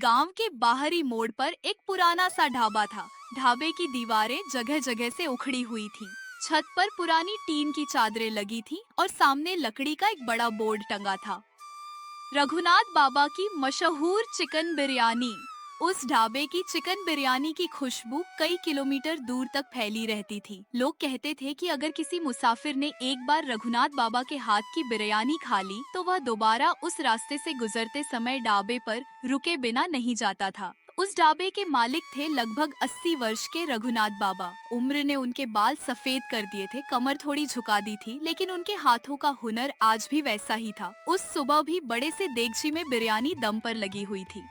गांव के बाहरी मोड़ पर एक पुराना सा ढाबा था। ढाबे की दीवारें जगह जगह से उखड़ी हुई थीं। छत पर पुरानी टीन की चादरें लगी थीं और सामने लकड़ी का एक बड़ा बोर्ड टंगा था, रघुनाथ बाबा की मशहूर चिकन बिरयानी। उस ढाबे की चिकन बिरयानी की खुशबू कई किलोमीटर दूर तक फैली रहती थी। लोग कहते थे कि अगर किसी मुसाफिर ने एक बार रघुनाथ बाबा के हाथ की बिरयानी खा ली तो वह दोबारा उस रास्ते से गुजरते समय ढाबे पर रुके बिना नहीं जाता था। उस ढाबे के मालिक थे लगभग 80 वर्ष के रघुनाथ बाबा। उम्र ने उनके बाल सफेद कर दिए थे, कमर थोड़ी झुका दी थी, लेकिन उनके हाथों का हुनर आज भी वैसा ही था। उस सुबह भी बड़े से देगची में बिरयानी दम पर लगी हुई थी।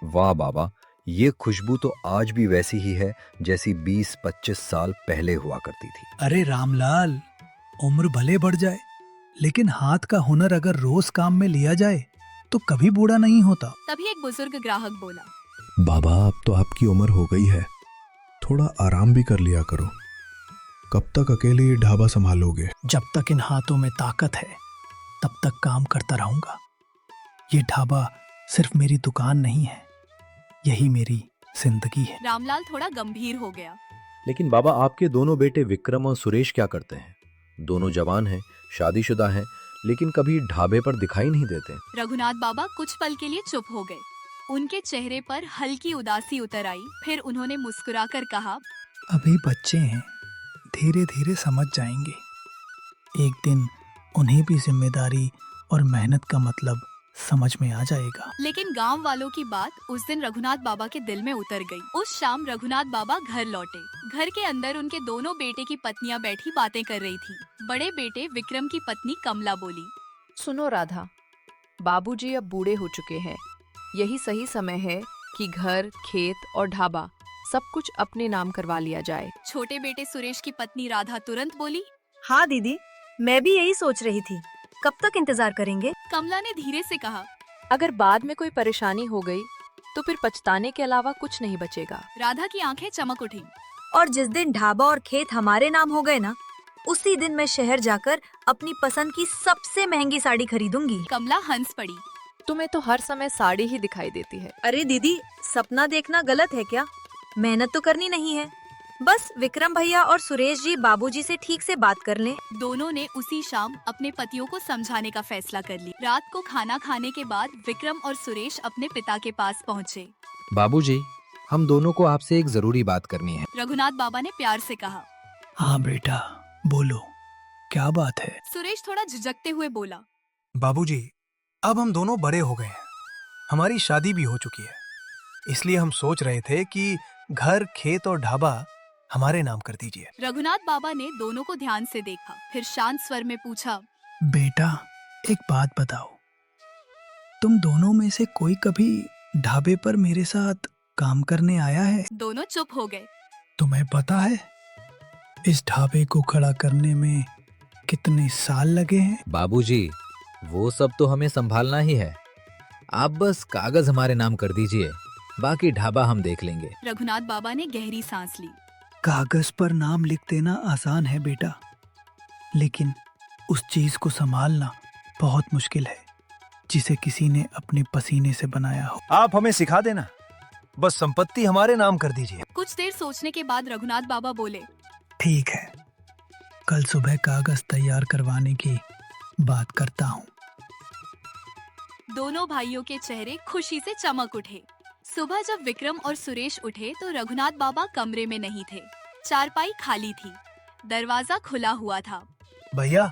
वाह बाबा, ये खुशबू तो आज भी वैसी ही है जैसी 20-25 साल पहले हुआ करती थी। अरे रामलाल, उम्र भले बढ़ जाए लेकिन हाथ का हुनर अगर रोज काम में लिया जाए तो कभी बूढ़ा नहीं होता। तभी एक बुजुर्ग ग्राहक बोला, बाबा अब तो आपकी उम्र हो गई है, थोड़ा आराम भी कर लिया करो। कब तक अकेले ये ढाबा संभालोगे? जब तक इन हाथों में ताकत है तब तक काम करता रहूंगा। ये ढाबा सिर्फ मेरी दुकान नहीं है, यही मेरी जिंदगी है। रामलाल थोड़ा गंभीर हो गया। लेकिन बाबा, आपके दोनों बेटे विक्रम और सुरेश क्या करते हैं? दोनों जवान हैं, शादीशुदा हैं, लेकिन कभी ढाबे पर दिखाई नहीं देते। रघुनाथ बाबा कुछ पल के लिए चुप हो गए। उनके चेहरे पर हल्की उदासी उतर आई। फिर उन्होंने मुस्कुराकर कहा, अभी बच्चे हैं, धीरे धीरे समझ जाएंगे। एक दिन उन्हें भी जिम्मेदारी और मेहनत का मतलब समझ में आ जाएगा। लेकिन गांव वालों की बात उस दिन रघुनाथ बाबा के दिल में उतर गई। उस शाम रघुनाथ बाबा घर लौटे। घर के अंदर उनके दोनों बेटे की पत्नियां बैठी बातें कर रही थीं। बड़े बेटे विक्रम की पत्नी कमला बोली, सुनो राधा, बाबूजी अब बूढ़े हो चुके हैं। यही सही समय है कि घर, खेत और ढाबा सब कुछ अपने नाम करवा लिया जाए। छोटे बेटे सुरेश की पत्नी राधा तुरंत बोली, हाँ दीदी, मैं भी यही सोच रही थी। कब तक इंतजार करेंगे? कमला ने धीरे से कहा, अगर बाद में कोई परेशानी हो गई तो फिर पछताने के अलावा कुछ नहीं बचेगा। राधा की आंखें चमक उठी। और जिस दिन ढाबा और खेत हमारे नाम हो गए ना, उसी दिन मैं शहर जाकर अपनी पसंद की सबसे महंगी साड़ी खरीदूंगी। कमला हंस पड़ी। तुम्हें तो हर समय साड़ी ही दिखाई देती है। अरे दीदी, सपना देखना गलत है क्या? मेहनत तो करनी नहीं है। बस विक्रम भैया और सुरेश जी बाबूजी से ठीक से बात कर लें। दोनों ने उसी शाम अपने पतियों को समझाने का फैसला कर लिया। रात को खाना खाने के बाद विक्रम और सुरेश अपने पिता के पास पहुँचे। बाबूजी, हम दोनों को आपसे एक जरूरी बात करनी है। रघुनाथ बाबा ने प्यार से कहा। हाँ बेटा, बोलो, क्या बात है? सुरेश थोड़ा झिझकते हुए बोला, बाबूजी, अब हम दोनों बड़े हो गए हैं, हमारी शादी भी हो चुकी है, इसलिए हम सोच रहे थे कि घर, खेत और ढाबा हमारे नाम कर दीजिए। रघुनाथ बाबा ने दोनों को ध्यान से देखा, फिर शांत स्वर में पूछा, बेटा एक बात बताओ, तुम दोनों में से कोई कभी ढाबे पर मेरे साथ काम करने आया है? दोनों चुप हो गए। तुम्हें पता है इस ढाबे को खड़ा करने में कितने साल लगे हैं? बाबूजी, वो सब तो हमें संभालना ही है। आप बस कागज हमारे नाम कर दीजिए, बाकी ढाबा हम देख लेंगे। रघुनाथ बाबा ने गहरी सांस ली। कागज पर नाम लिख देना आसान है बेटा, लेकिन उस चीज को संभालना बहुत मुश्किल है जिसे किसी ने अपने पसीने से बनाया हो। आप हमें सिखा देना, बस संपत्ति हमारे नाम कर दीजिए। कुछ देर सोचने के बाद रघुनाथ बाबा बोले, ठीक है, कल सुबह कागज तैयार करवाने की बात करता हूँ। दोनों भाइयों के चेहरे खुशी से चमक उठे। सुबह जब विक्रम और सुरेश उठे तो रघुनाथ बाबा कमरे में नहीं थे। चारपाई खाली थी, दरवाजा खुला हुआ था। भैया,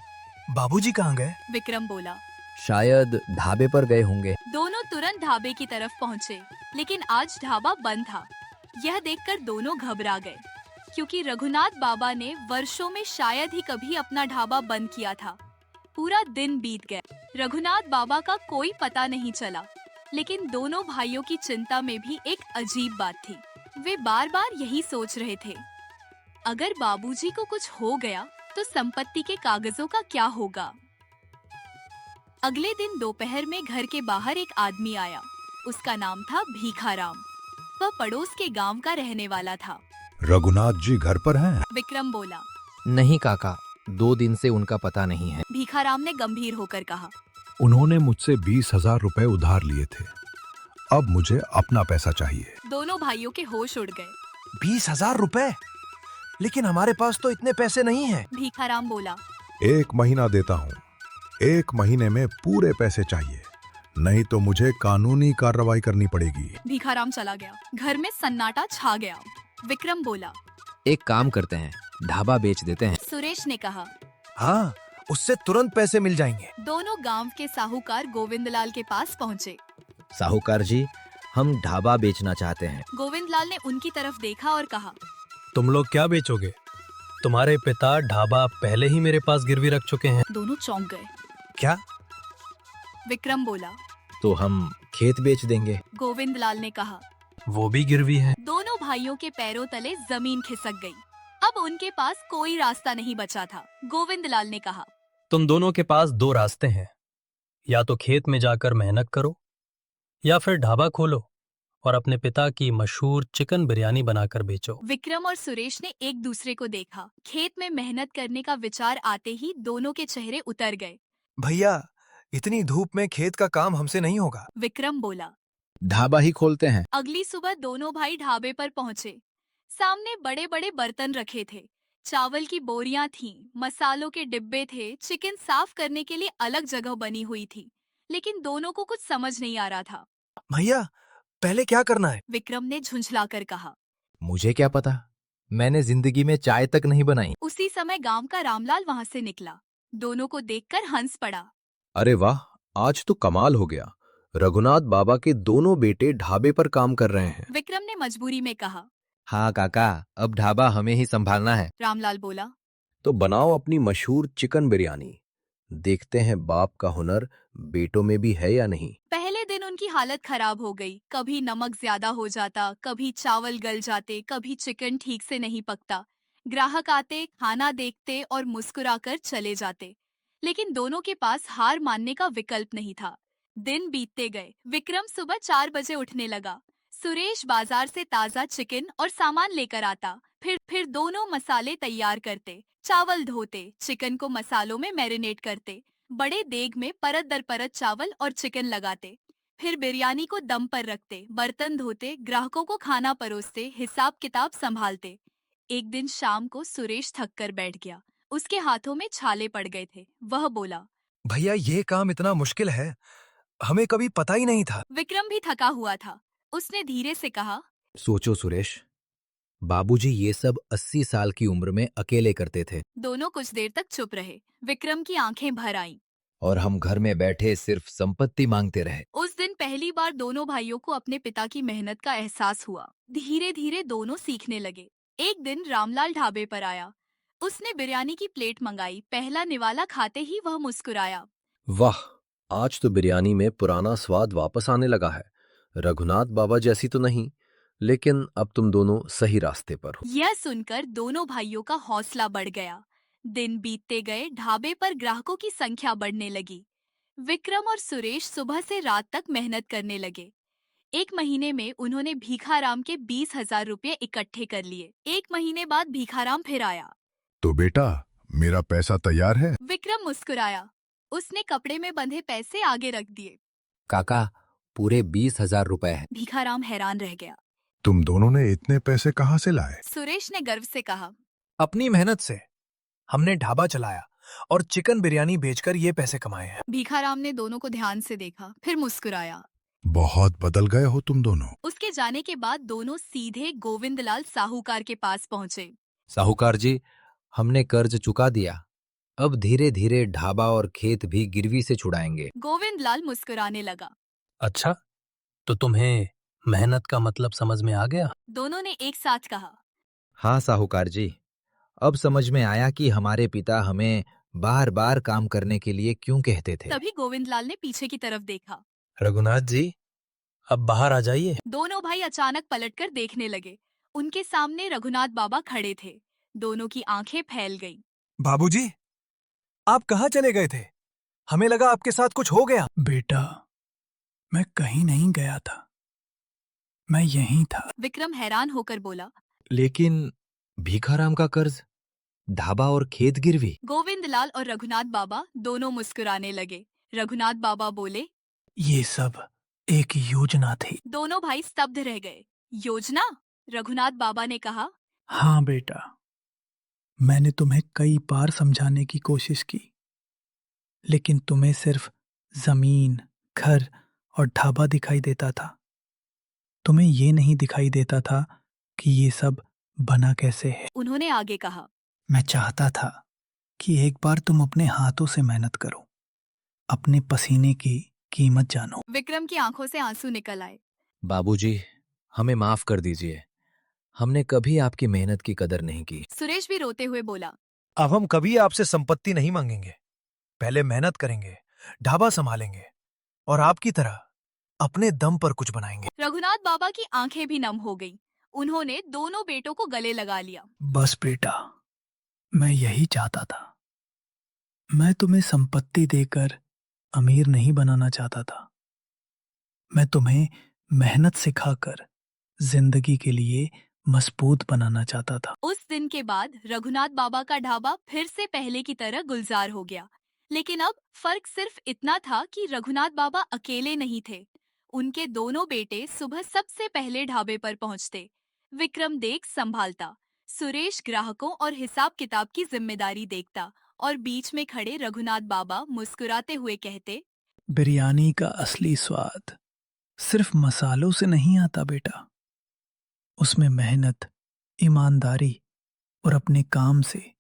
बाबूजी कहाँ गए? विक्रम बोला। शायद ढाबे पर गए होंगे। दोनों तुरंत ढाबे की तरफ पहुँचे, लेकिन आज ढाबा बंद था। यह देखकर दोनों घबरा गए, क्योंकि रघुनाथ बाबा ने वर्षों में शायद ही कभी अपना ढाबा बंद किया था। पूरा दिन बीत गया, रघुनाथ बाबा का कोई पता नहीं चला। लेकिन दोनों भाइयों की चिंता में भी एक अजीब बात थी। वे बार बार यही सोच रहे थे, अगर बाबूजी को कुछ हो गया तो संपत्ति के कागजों का क्या होगा। अगले दिन दोपहर में घर के बाहर एक आदमी आया। उसका नाम था भीखाराम। वह पड़ोस के गांव का रहने वाला था। रघुनाथ जी घर पर हैं? विक्रम बोला। नहीं काका, 2 दिन से उनका पता नहीं है। भीखाराम ने गंभीर होकर कहा। उन्होंने मुझसे 20,000 रुपए उधार लिए थे, अब मुझे अपना पैसा चाहिए। दोनों भाइयों के होश उड़ गए। 20,000 रुपए? लेकिन हमारे पास तो इतने पैसे नहीं हैं। भीखाराम बोला। 1 महीना देता हूँ। 1 महीने में पूरे पैसे चाहिए, नहीं तो मुझे कानूनी कार्रवाई करनी पड़ेगी। भीखाराम चला गया। घर में सन्नाटा छा गया। विक्रम बोला। एक काम करते हैं, ढाबा बेच देते हैं। सुरेश ने कहा। हाँ, उससे तुरंत पैसे मिल जाएंगे। दोनों गांव के साहूकार गोविंदलाल के पास पहुँचे। साहूकार जी, हम ढाबा बेचना चाहते हैं। गोविंदलाल ने उनकी तरफ देखा और कहा। तुम लोग क्या बेचोगे? तुम्हारे पिता ढाबा पहले ही मेरे पास गिरवी रख चुके हैं। दोनों चौंक गए। क्या? विक्रम बोला। तो हम खेत बेच देंगे। गोविंदलाल ने कहा। वो भी गिरवी है। दोनों भाइयों के पैरों तले जमीन खिसक गई। अब उनके पास कोई रास्ता नहीं बचा था। गोविंदलाल ने कहा। तुम दोनों के पास 2 रास्ते हैं, या तो खेत में जाकर मेहनत करो या फिर ढाबा खोलो और अपने पिता की मशहूर चिकन बिरयानी बनाकर बेचो। विक्रम और सुरेश ने एक दूसरे को देखा। खेत में मेहनत करने का विचार आते ही दोनों के चेहरे उतर गए। भैया, इतनी धूप में खेत का काम हमसे नहीं होगा। विक्रम बोला। ढाबा ही खोलते हैं। अगली सुबह दोनों भाई ढाबे पर पहुंचे। सामने बड़े बड़े बर्तन रखे थे। चावल की बोरियां थीं, मसालों के डिब्बे थे, चिकन साफ करने के लिए अलग जगह बनी हुई थी। लेकिन दोनों को कुछ समझ नहीं आ रहा था। भैया, पहले क्या करना है? विक्रम ने झुंझलाकर कहा। मुझे क्या पता, मैंने जिंदगी में चाय तक नहीं बनाई। उसी समय गांव का रामलाल वहां से निकला। दोनों को देखकर हंस पड़ा। अरे वाह, आज तो कमाल हो गया। रघुनाथ बाबा के दोनों बेटे ढाबे पर काम कर रहे हैं। विक्रम ने मजबूरी में कहा। हाँ काका, अब ढाबा हमें ही संभालना है। रामलाल बोला। तो बनाओ अपनी मशहूर चिकन बिरयानी। देखते हैं बाप का हुनर बेटों में भी है या नहीं। पहले दिन उनकी हालत खराब हो गई। कभी नमक ज्यादा हो जाता, कभी चावल गल जाते, कभी चिकन ठीक से नहीं पकता। ग्राहक आते, खाना देखते और मुस्कुराकर चले जाते। लेकिन दोनों के पास हार मानने का विकल्प नहीं था। दिन बीतते गए। विक्रम सुबह 4 बजे उठने लगा। सुरेश बाजार से ताजा चिकन और सामान लेकर आता। फिर दोनों मसाले तैयार करते, चावल धोते, चिकन को मसालों में मैरिनेट करते, बड़े देग में परत दर परत चावल और चिकन लगाते। फिर बिरयानी को दम पर रखते, बर्तन धोते, ग्राहकों को खाना परोसते, हिसाब किताब संभालते। एक दिन शाम को सुरेश थक कर बैठ गया। उसके हाथों में छाले पड़ गए थे। वह बोला। भैया, ये काम इतना मुश्किल है, हमें कभी पता ही नहीं था। विक्रम भी थका हुआ था। उसने धीरे से कहा। सोचो सुरेश, बाबूजी ये सब 80 साल की उम्र में अकेले करते थे। दोनों कुछ देर तक चुप रहे। विक्रम की आंखें भर आईं। और हम घर में बैठे सिर्फ संपत्ति मांगते रहे। उस दिन पहली बार दोनों भाइयों को अपने पिता की मेहनत का एहसास हुआ। धीरे धीरे दोनों सीखने लगे। एक दिन रामलाल ढाबे पर आया। उसने बिरयानी की प्लेट मंगाई। पहला निवाला खाते ही वह मुस्कुराया। वाह, आज तो बिरयानी में पुराना स्वाद वापस आने लगा है। रघुनाथ बाबा जैसी तो नहीं, लेकिन अब तुम दोनों सही रास्ते पर हो। यह सुनकर दोनों भाइयों का हौसला बढ़ गया। दिन बीतते गए। ढाबे पर ग्राहकों की संख्या बढ़ने लगी। विक्रम और सुरेश सुबह से रात तक मेहनत करने लगे। 1 महीने में उन्होंने भीखाराम के 20,000 रुपये इकट्ठे कर लिए। 1 महीने बाद भीखाराम फिर आया। तो बेटा, मेरा पैसा तैयार है। विक्रम मुस्कुराया। उसने कपड़े में बंधे पैसे आगे रख दिए। काका, पूरे 20,000 रुपए हैं। भीखाराम हैरान रह गया। तुम दोनों ने इतने पैसे कहाँ से लाए? सुरेश ने गर्व से कहा। अपनी मेहनत से हमने ढाबा चलाया और चिकन बिरयानी बेचकर ये पैसे कमाए हैं। भीखाराम ने दोनों को ध्यान से देखा, फिर मुस्कुराया। बहुत बदल गए हो तुम दोनों। उसके जाने के बाद दोनों सीधे गोविंदलाल साहूकार के पास पहुंचे। साहूकार जी, हमने कर्ज चुका दिया। अब धीरे धीरे ढाबा और खेत भी गिरवी से छुड़ाएंगे। गोविंदलाल मुस्कुराने लगा। अच्छा, तो तुम्हें मेहनत का मतलब समझ में आ गया? दोनों ने एक साथ कहा। हाँ साहूकार जी, अब समझ में आया कि हमारे पिता हमें बार बार काम करने के लिए क्यों कहते थे। तभी गोविंदलाल ने पीछे की तरफ देखा। रघुनाथ जी, अब बाहर आ जाइए। दोनों भाई अचानक पलटकर देखने लगे। उनके सामने रघुनाथ बाबा खड़े थे। दोनों की आंखें फैल गईं। बाबूजी, आप कहाँ चले गए थे? हमें लगा आपके साथ कुछ हो गया। बेटा, मैं कहीं नहीं गया था, मैं यहीं था। विक्रम हैरान होकर बोला। लेकिन भीखाराम का कर्ज, ढाबा और खेत गिरवी। गोविंदलाल और रघुनाथ बाबा दोनों मुस्कुराने लगे। रघुनाथ बाबा बोले। ये सब एक योजना थी। दोनों भाई स्तब्ध रह गए। योजना? रघुनाथ बाबा ने कहा। हाँ बेटा, मैंने तुम्हें कई बार समझाने की कोशिश की, लेकिन तुम्हें सिर्फ जमीन, घर और ढाबा दिखाई देता था। तुम्हें ये नहीं दिखाई देता था कि ये सब बना कैसे है। उन्होंने आगे कहा। मैं चाहता था कि एक बार तुम अपने हाथों से मेहनत करो, अपने पसीने की कीमत जानो। विक्रम की आंखों से आंसू निकल आए। बाबूजी, हमें माफ कर दीजिए। हमने कभी आपकी मेहनत की कदर नहीं की। सुरेश भी रोते हुए बोला। अब हम कभी आपसे संपत्ति नहीं मांगेंगे। पहले मेहनत करेंगे, ढाबा संभालेंगे और आपकी तरह अपने दम पर कुछ बनाएंगे। रघुनाथ बाबा की आंखें भी नम हो गईं। उन्होंने दोनों बेटों को गले लगा लिया। बस बेटा, मैं यही चाहता था। मैं तुम्हें संपत्ति देकर अमीर नहीं बनाना चाहता था। मैं तुम्हें मेहनत सिखाकर जिंदगी के लिए मजबूत बनाना चाहता था। उस दिन के बाद रघुनाथ बाबा का ढाबा फिर से पहले की तरह गुलजार हो गया। लेकिन अब फर्क सिर्फ इतना था कि रघुनाथ बाबा अकेले नहीं थे। उनके दोनों बेटे सुबह सबसे पहले ढाबे पर पहुंचते। विक्रम देख संभालता, सुरेश ग्राहकों और हिसाब किताब की जिम्मेदारी देखता और बीच में खड़े रघुनाथ बाबा मुस्कुराते हुए कहते। बिरयानी का असली स्वाद सिर्फ मसालों से नहीं आता बेटा, उसमें मेहनत, ईमानदारी और अपने काम से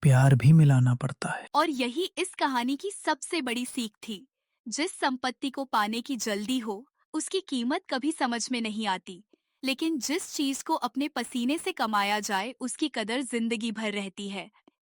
प्यार भी मिलाना पड़ता है। और यही इस कहानी की सबसे बड़ी सीख थी। जिस संपत्ति को पाने की जल्दी हो, उसकी कीमत कभी समझ में नहीं आती। लेकिन जिस चीज को अपने पसीने से कमाया जाए, उसकी कदर जिंदगी भर रहती है।